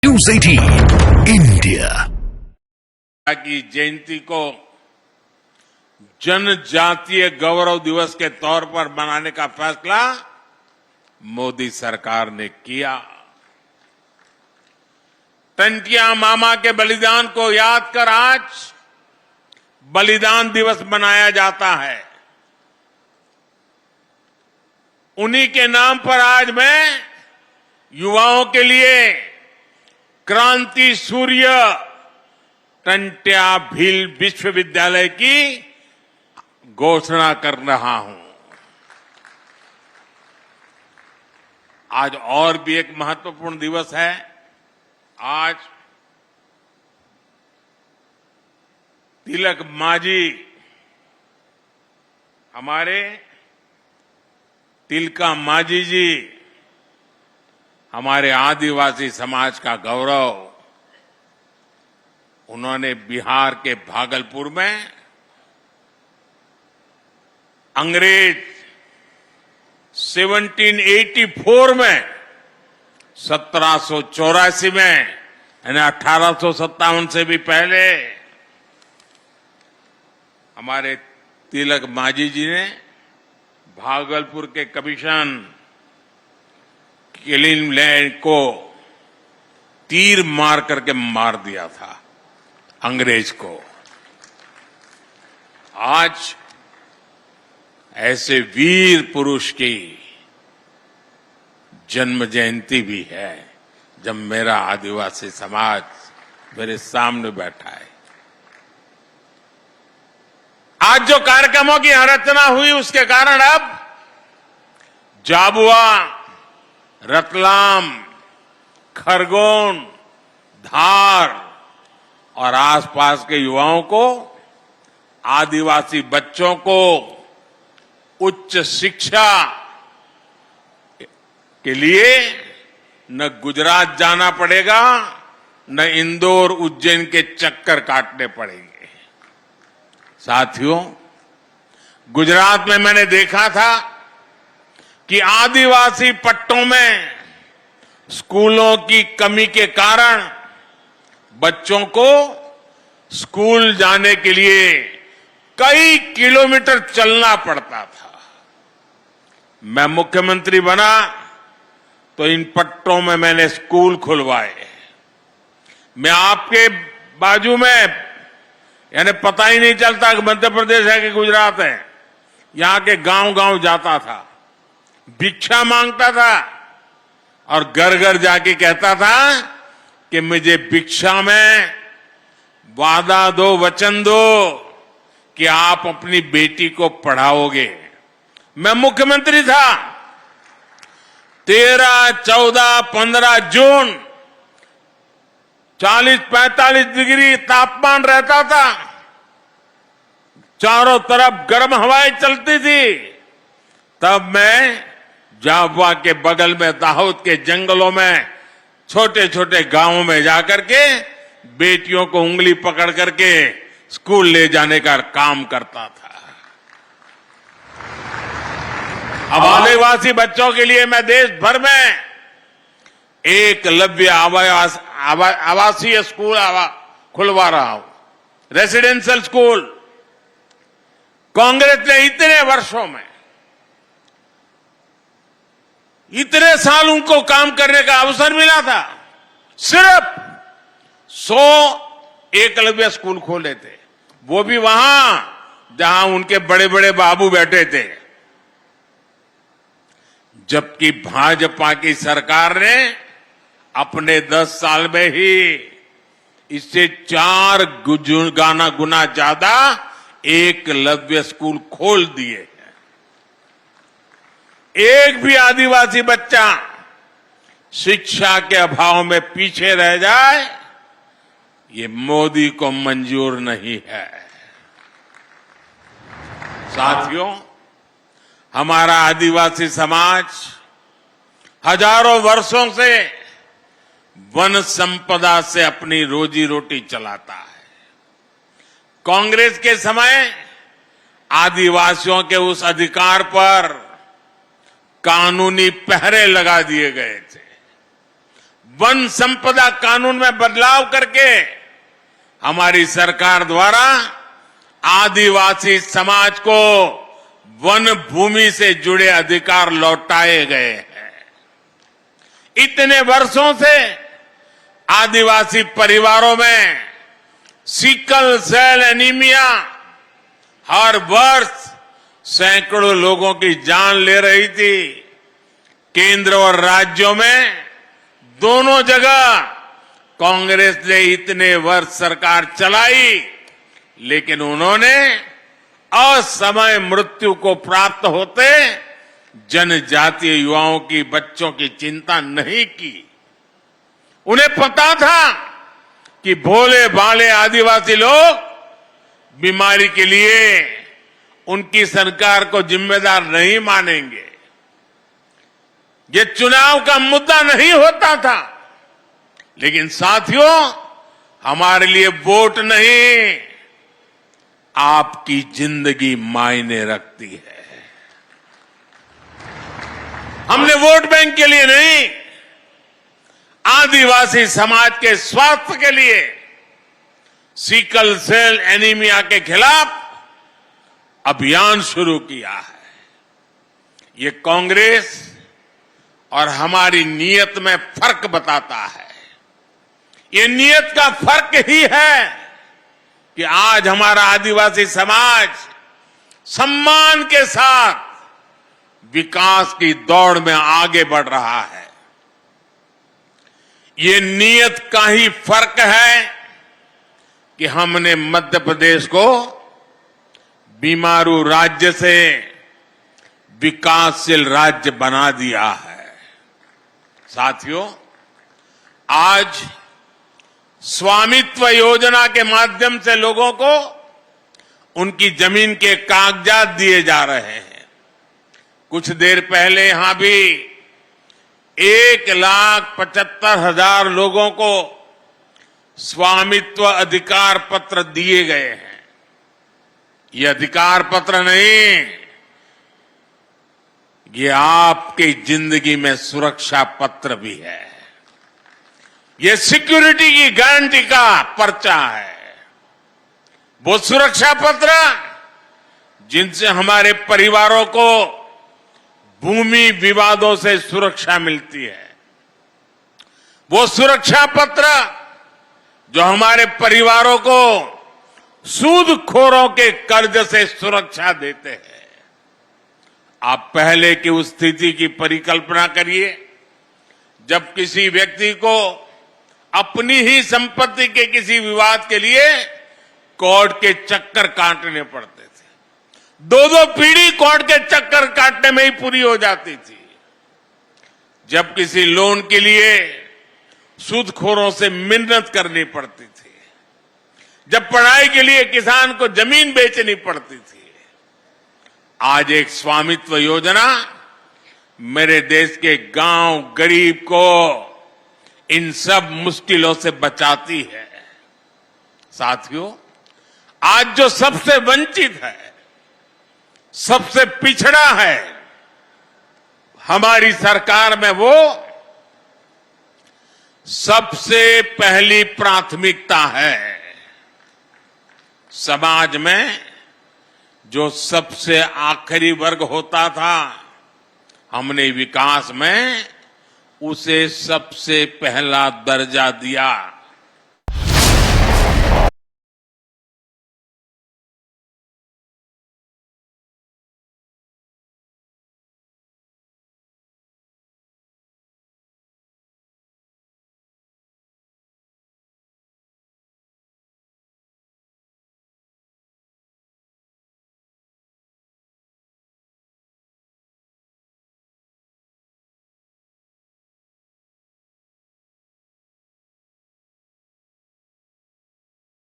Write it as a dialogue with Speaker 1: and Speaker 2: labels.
Speaker 1: News 18 India
Speaker 2: की जयंती को जनजातीय गौरव दिवस के तौर पर मनाने का फैसला मोदी सरकार ने किया। टंटिया मामा के बलिदान को याद कर आज बलिदान दिवस मनाया जाता है। उन्हीं के नाम पर आज मैं युवाओं के लिए क्रांति सूर्य टंट्या भील विश्वविद्यालय की घोषणा कर रहा हूं। आज और भी एक महत्वपूर्ण दिवस है। आज तिलक मांझी हमारे तिलका मांझी जी हमारे आदिवासी समाज का गौरव। उन्होंने बिहार के भागलपुर में अंग्रेज 1784 में 1784 में यानी 1857 से भी पहले हमारे तिलक मांझी जी ने भागलपुर के कमीशन किलिंगलैंड को तीर मार करके मार दिया था अंग्रेज को। आज ऐसे वीर पुरुष की जन्म जयंती भी है जब मेरा आदिवासी समाज मेरे सामने बैठा है। आज जो कार्यक्रमों की रचना हुई उसके कारण अब झाबुआ, रतलाम, खरगोन, धार और आसपास के युवाओं को, आदिवासी बच्चों को उच्च शिक्षा के लिए न गुजरात जाना पड़ेगा न इंदौर, उज्जैन के चक्कर काटने पड़ेंगे। साथियों, गुजरात में मैंने देखा था कि आदिवासी पट्टों में स्कूलों की कमी के कारण बच्चों को स्कूल जाने के लिए कई किलोमीटर चलना पड़ता था। मैं मुख्यमंत्री बना तो इन पट्टों में मैंने स्कूल खुलवाए। मैं आपके बाजू में यानी पता ही नहीं चलता कि मध्य प्रदेश है कि गुजरात है, यहां के गांव-गांव जाता था, भिक्षा मांगता था और घर घर जाके कहता था कि मुझे भिक्षा में वादा दो, वचन दो कि आप अपनी बेटी को पढ़ाओगे। मैं मुख्यमंत्री था। 13, 14, 15 जून 40-45 डिग्री तापमान रहता था। चारों तरफ गर्म हवाएं चलती थी। तब मैं झाबुआ के बगल में दाहोद के जंगलों में छोटे छोटे गांवों में जाकर के बेटियों को उंगली पकड़ करके स्कूल ले जाने का काम करता था। अब आदिवासी बच्चों के लिए मैं देश भर में एकलव्य आवासीय स्कूल खुलवा रहा हूं, रेसिडेंशियल स्कूल। कांग्रेस ने इतने वर्षों में, इतने साल उनको काम करने का अवसर मिला था, सिर्फ 100 एकलव्य स्कूल खोले थे, वो भी वहां जहां उनके बड़े बड़े बाबू बैठे थे। जबकि भाजपा की सरकार ने अपने 10 साल में ही इससे 4 गुना ज्यादा एकलव्य स्कूल खोल दिए हैं। एक भी आदिवासी बच्चा शिक्षा के अभाव में पीछे रह जाए, ये मोदी को मंजूर नहीं है। साथियों, हमारा आदिवासी समाज हजारों वर्षों से वन संपदा से अपनी रोजी रोटी चलाता है। कांग्रेस के समय आदिवासियों के उस अधिकार पर कानूनी पहरे लगा दिए गए थे। वन संपदा कानून में बदलाव करके हमारी सरकार द्वारा आदिवासी समाज को वन भूमि से जुड़े अधिकार लौटाए गए हैं। इतने वर्षों से आदिवासी परिवारों में सिकल सेल एनीमिया हर वर्ष सैकड़ों लोगों की जान ले रही थी। केंद्र और राज्यों में दोनों जगह कांग्रेस ने इतने वर्ष सरकार चलाई, लेकिन उन्होंने असमय मृत्यु को प्राप्त होते जनजातीय युवाओं की, बच्चों की चिंता नहीं की। उन्हें पता था कि भोले भाले आदिवासी लोग बीमारी के लिए उनकी सरकार को जिम्मेदार नहीं मानेंगे। ये चुनाव का मुद्दा नहीं होता था, लेकिन साथियों, हमारे लिए वोट नहीं, आपकी जिंदगी मायने रखती है। हमने वोट बैंक के लिए नहीं, आदिवासी समाज के स्वास्थ्य के लिए सिकल सेल एनीमिया के खिलाफ अभियान शुरू किया है। ये कांग्रेस और हमारी नीयत में फर्क बताता है। ये नीयत का फर्क ही है कि आज हमारा आदिवासी समाज सम्मान के साथ विकास की दौड़ में आगे बढ़ रहा है। ये नीयत का ही फर्क है कि हमने मध्य प्रदेश को बीमारू राज्य से विकासशील राज्य बना दिया है। साथियों, आज स्वामित्व योजना के माध्यम से लोगों को उनकी जमीन के कागजात दिए जा रहे हैं। कुछ देर पहले यहां भी 1,75,000 लोगों को स्वामित्व अधिकार पत्र दिए गए हैं। ये अधिकार पत्र नहीं, ये आपकी जिंदगी में सुरक्षा पत्र भी है। ये सिक्योरिटी की गारंटी का पर्चा है। वो सुरक्षा पत्र जिनसे हमारे परिवारों को भूमि विवादों से सुरक्षा मिलती है। वो सुरक्षा पत्र जो हमारे परिवारों को सूदखोरों के कर्ज से सुरक्षा देते हैं। आप पहले की उस स्थिति की परिकल्पना करिए जब किसी व्यक्ति को अपनी ही संपत्ति के किसी विवाद के लिए कोर्ट के चक्कर काटने पड़ते थे। 2-2 पीढ़ी कोर्ट के चक्कर काटने में ही पूरी हो जाती थी। जब किसी लोन के लिए सूदखोरों से मिन्नत करनी पड़ती थी, जब पढ़ाई के लिए किसान को जमीन बेचनी पड़ती थी, आज एक स्वामित्व योजना मेरे देश के गांव गरीब को इन सब मुश्किलों से बचाती है। साथियों, आज जो सबसे वंचित है, सबसे पिछड़ा है, हमारी सरकार में वो सबसे पहली प्राथमिकता है। समाज में जो सबसे आखिरी वर्ग होता था, हमने विकास में उसे सबसे पहला दर्जा दिया।